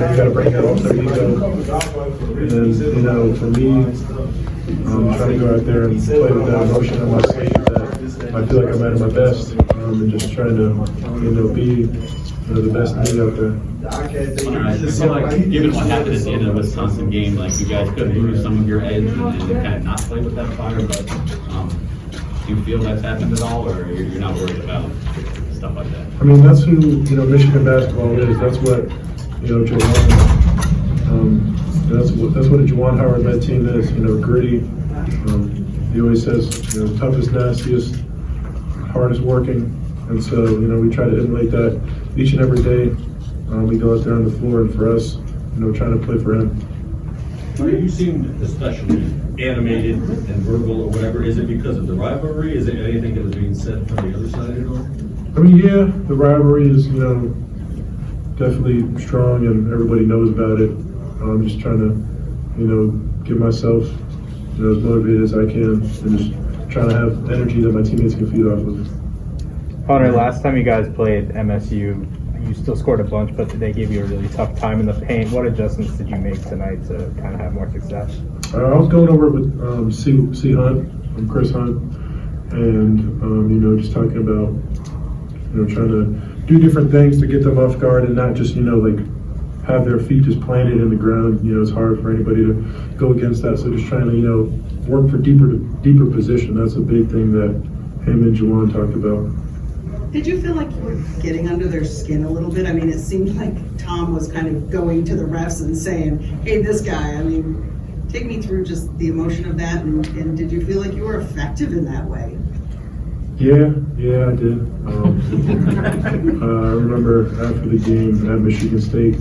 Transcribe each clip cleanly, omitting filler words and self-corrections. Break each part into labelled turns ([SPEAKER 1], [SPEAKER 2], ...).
[SPEAKER 1] you got to bring that off their ego. And, you know, for me, trying to go out there and play with that emotion on my sleeve that I feel like I'm at my best, and just trying to, you know, be the best me out there.
[SPEAKER 2] I just feel like, given what happened at the end of the Wisconsin game, like you guys could lose some of your edge and kind of not play with that fire, but do you feel that's happened at all, or you're not worried about stuff like that?
[SPEAKER 1] I mean, that's who, you know, Michigan basketball is. That's what, you know, that's what a Juwan Howard-led team is, you know, gritty. He always says, you know, toughest, nastiest, hardest working. And so, you know, we try to emulate that each and every day. We go out there on the floor, and for us, you know, trying to play for him.
[SPEAKER 3] You seemed especially animated and verbal or whatever. Is it because of the rivalry? Is it anything that was being said from the other side at all?
[SPEAKER 1] I mean, yeah, the rivalry is, you know, definitely strong, and everybody knows about it. I'm just trying to, you know, get myself, you know, as motivated as I can, and just trying to have energy that my teammates can feed off of.
[SPEAKER 4] Hunter, last time you guys played MSU, you still scored a bunch, but they gave you a really tough time in the paint. What adjustments did you make tonight to kind of have more success?
[SPEAKER 1] I was going over it with C. Hunt, Chris Hunt, and you know, just talking about, you know, trying to do different things to get them off guard and not just, you know, like have their feet just planted in the ground. You know, it's hard for anybody to go against that. So just trying to, you know, work for deeper position. That's a big thing that him and Juwan talked about.
[SPEAKER 5] Did you feel like you were getting under their skin a little bit? I mean, it seemed like Tom was kind of going to the refs and saying, hey, this guy, I mean, take me through just the emotion of that, and did you feel like you were effective in that way?
[SPEAKER 1] Yeah, I did. I remember after the game at Michigan State,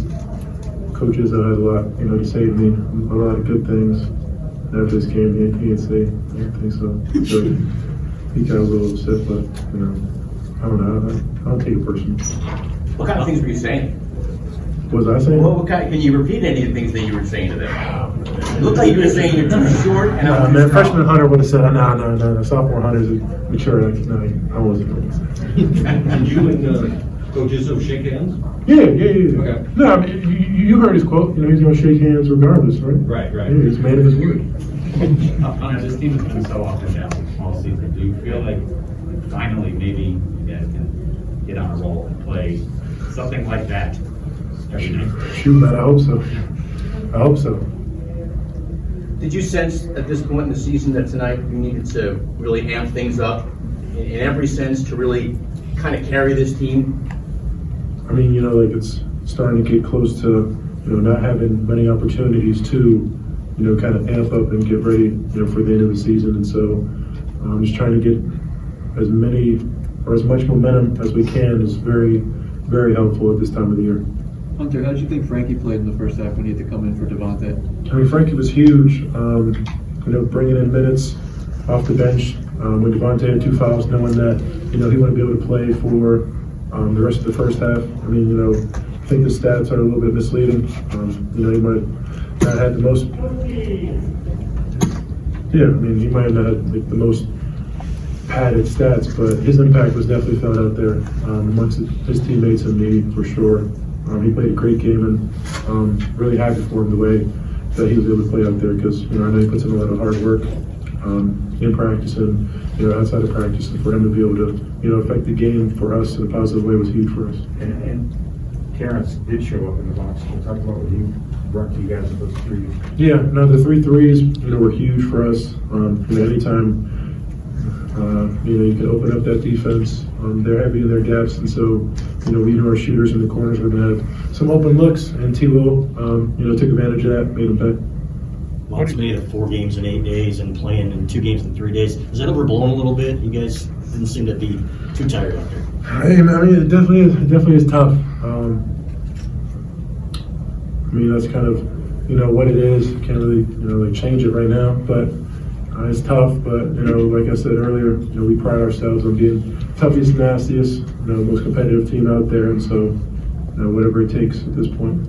[SPEAKER 1] Coach Izzo had a lot, you know, to say to me, a lot of good things. After this game, he didn't say anything, so he got a little upset, but, you know, I don't know. I don't take it personally.
[SPEAKER 6] What kind of things were you saying?
[SPEAKER 1] What was I saying?
[SPEAKER 6] What kind? Can you repeat any of the things that you were saying to them? It looked like you were saying you're too short and I'm
[SPEAKER 1] man, freshman Hunter would have said, no. Sophomore Hunter's mature. No, I wasn't going to say.
[SPEAKER 3] Did you and Coach Izzo shake hands?
[SPEAKER 1] Yeah.
[SPEAKER 3] Okay.
[SPEAKER 1] No, I mean, you heard his quote. You know, he's going to shake hands regardless, right?
[SPEAKER 3] Right.
[SPEAKER 1] Yeah, he's a man of his word.
[SPEAKER 2] Hunter, this team has been so up and down all season. Do you feel like finally maybe you guys can get on a roll and play something like that every night?
[SPEAKER 1] Shoot, man, I hope so.
[SPEAKER 6] Did you sense at this point in the season that tonight you needed to really amp things up in every sense to really kind of carry this team?
[SPEAKER 1] I mean, you know, like it's starting to get close to, you know, not having many opportunities to, you know, kind of amp up and get ready, you know, for the end of the season. And so I'm just trying to get as many or as much momentum as we can is very, very helpful at this time of the year.
[SPEAKER 7] Hunter, how did you think Frankie played in the first half when he had to come in for Devontae?
[SPEAKER 1] I mean, Frankie was huge, you know, bringing in minutes off the bench. When Devontae had 2 fouls, knowing that, you know, he wouldn't be able to play for the rest of the first half. I mean, you know, I think the stats are a little bit misleading. You know, he might have not had the most, he might have not had like, the most padded stats, but his impact was definitely felt out there amongst his teammates and me for sure. He played a great game, and really happy for him the way that he was able to play out there because, you know, I know he puts in a lot of hard work in practice and, you know, outside of practice, and for him to be able to, you know, affect the game for us in a positive way was huge for us.
[SPEAKER 8] And Terrence did show up in the box. We'll talk about what he brought to you guys with those threes.
[SPEAKER 1] Yeah, no, the 3 threes, you know, were huge for us. You know, anytime, you know, you can open up that defense. They're heavy in their gaps, and so, you know, we know our shooters in the corners are going to have some open looks, and T-Will, you know, took advantage of that, made them pay.
[SPEAKER 9] Lots made of 4 games in 8 days and playing in 2 games in 3 days. Is that overblown a little bit? You guys didn't seem to be too tired out there.
[SPEAKER 1] I mean, it definitely is tough. I mean, that's kind of, you know, what it is. Can't really, you know, like change it right now, but it's tough. But, you know, like I said earlier, you know, we pride ourselves on being toughest, nastiest, you know, most competitive team out there, and so, you know, whatever it takes at this point.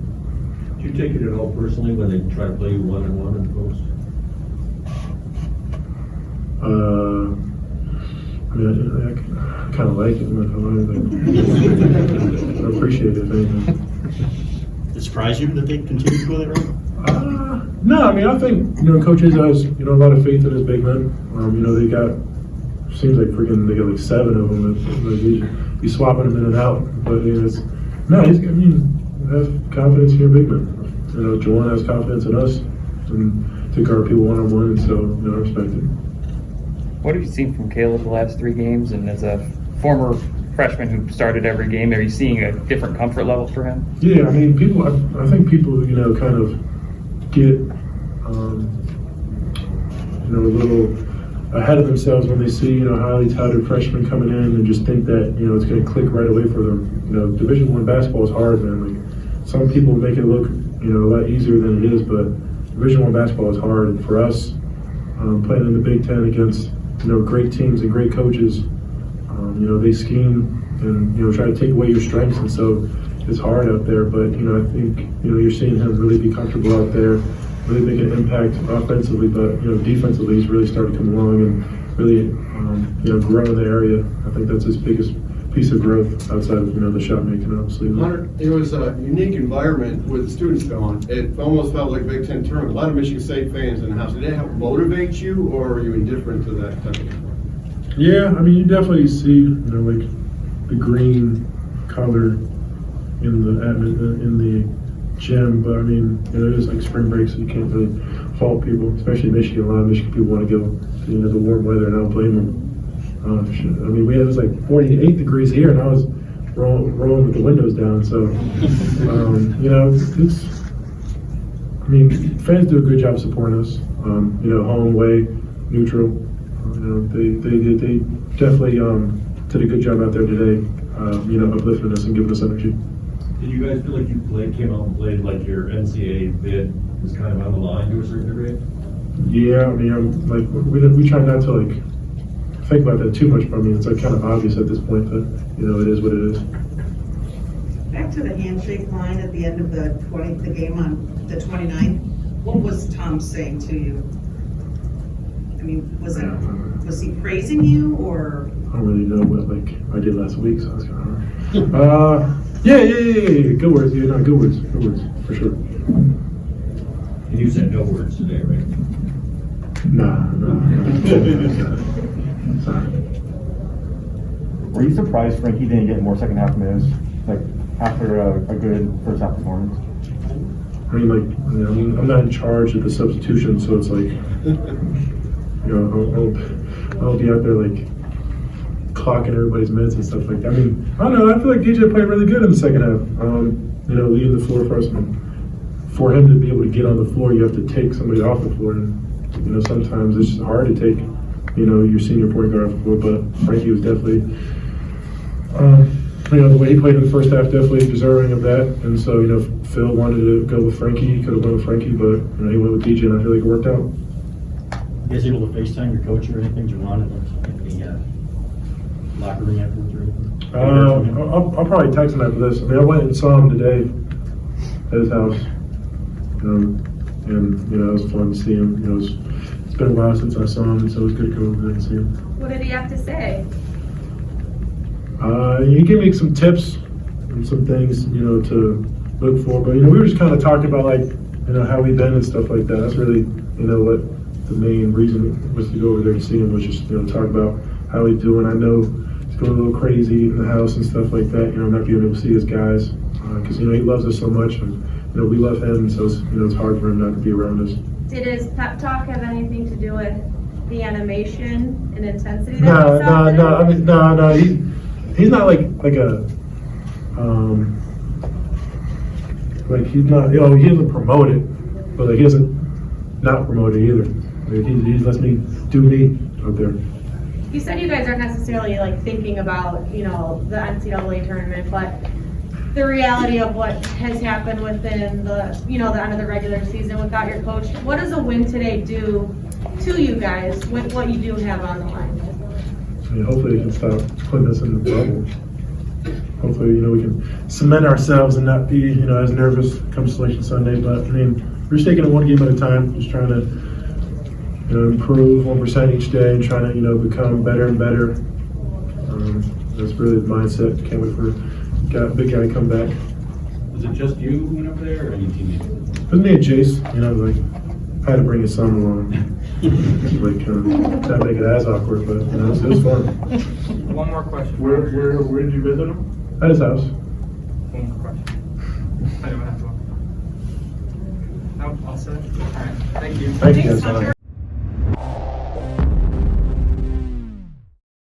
[SPEAKER 3] Do you take it at all personally when they try to play you one-on-one in the post?
[SPEAKER 1] I mean, I kind of like it. I'm not gonna lie, but I appreciate it. Man.
[SPEAKER 9] The surprise you that they continue to go that route?
[SPEAKER 1] No, I mean, I think, Coach Izzo has, a lot of faith in his big men. They got, seems like they got like 7 of them. He's swapping them in and out. But, have confidence in your big men. Juwan has confidence in us and take our people one-on-one, and so, I respect it.
[SPEAKER 10] What have you seen from Caleb the last 3 games? And as a former freshman who started every game, are you seeing a different comfort level for him?
[SPEAKER 1] Yeah, I mean, I think people, kind of get, a little ahead of themselves when they see, highly touted freshmen coming in and just think that, it's going to click right away for them. Division I basketball is hard, man. Like, some people make it look, a lot easier than it is, but Division I basketball is hard. And for us, playing in the Big Ten against, great teams and great coaches, they scheme and, try to take away your strengths. And so it's hard out there. But, I think, you're seeing him really be comfortable out there, really make an impact offensively. But, defensively, he's really started to come along and really, grow in the area. I think that's his biggest piece of growth outside of, the shot making, obviously.
[SPEAKER 11] Hunter, it was a unique environment with the students going. It almost felt like a Big Ten tournament. A lot of Michigan State fans in the house. Did that help motivate you, or are you indifferent to that type of thing?
[SPEAKER 1] Yeah, I mean, you definitely see, like the green color in the gym, but I mean, it is like spring break, so you can't really fault people, especially Michigan. A lot of Michigan people want to go to, the warm weather, and I don't blame them. I mean, it was like 48 degrees here, and I was rolling with the windows down. So, I mean, fans do a good job supporting us. Home, away, neutral. They definitely did a good job out there today. Uplifting us and giving us energy.
[SPEAKER 3] Did you guys feel like you came out and played like your NCAA bid was kind of on the line to a certain degree?
[SPEAKER 1] Yeah, I mean, we try not to think about that too much, but I mean, it's kind of obvious at this point that, it is what it is.
[SPEAKER 5] Back to the handshake line at the end of the game on the 29th. What was Tom saying to you? I mean, was he praising you, or?
[SPEAKER 1] I don't really know what I did last week, so that's kind of hard. Yeah. Good words, good words, for sure.
[SPEAKER 3] And you said no words today, right?
[SPEAKER 1] Nah. Sorry.
[SPEAKER 12] Were you surprised Frankie didn't get more second half minutes, after a good first half performance?
[SPEAKER 1] I mean, I'm not in charge of the substitution, so it's like, I'll be out there clocking everybody's minutes and stuff like that. I mean, I don't know. I feel like DJ played really good in the second half. Leading the floor for us. For him to be able to get on the floor, you have to take somebody off the floor, and sometimes it's just hard to take your senior point guard off the floor. But Frankie was definitely, the way he played in the first half, definitely deserving of that. And so, Phil wanted to go with Frankie. He could have went with Frankie, but he went with DJ, and I feel like it worked out.
[SPEAKER 9] You guys able to FaceTime your coach or anything? Do you want it? Locker room afterwards or anything?
[SPEAKER 1] I'll probably text him after this. I mean, I went and saw him today at his house, and it was fun to see him. It's been a while since I saw him, so it was good to go over there and see him.
[SPEAKER 13] What did he have to say?
[SPEAKER 1] He gave me some tips and some things, to look for. But we were just kind of talking about how we've been and stuff like that. That's really, what the main reason was to go over there to see him, was just talk about how he's doing. I know he's going a little crazy in the house and stuff like that. Not being able to see his guys because he loves us so much, and we love him, so it's hard for him not to be around us.
[SPEAKER 13] Did his pep talk have anything to do with the animation and intensity?
[SPEAKER 1] No. I mean, no. He's not like a he's not. He doesn't promote it, but he doesn't not promote it either. He lets me do me out there.
[SPEAKER 13] You said you guys aren't necessarily thinking about the NCAA tournament, but the reality of what has happened within the the end of the regular season without your coach. What does a win today do to you guys with what you do have on the line?
[SPEAKER 1] I mean, hopefully they can stop putting us in the bubble. Hopefully, we can cement ourselves and not be, as nervous come Selection Sunday. But I mean, we're just taking it one game at a time, just trying to, improve 1% each day and trying to, become better and better. That's really the mindset. Can't wait for a big guy to come back.
[SPEAKER 3] Was it just you who went over there or any teammates?
[SPEAKER 1] It was me and Chase, you know, like, I had to bring his son along. Like, try to make it as awkward, but, you know, it was fun.
[SPEAKER 14] One more question.
[SPEAKER 8] Where did you visit him?
[SPEAKER 1] At his house.
[SPEAKER 14] One more question. I don't have to. No, all set? All right, thank you.
[SPEAKER 1] Thank you,
[SPEAKER 5] Thanks,
[SPEAKER 1] guys.
[SPEAKER 5] Hunter.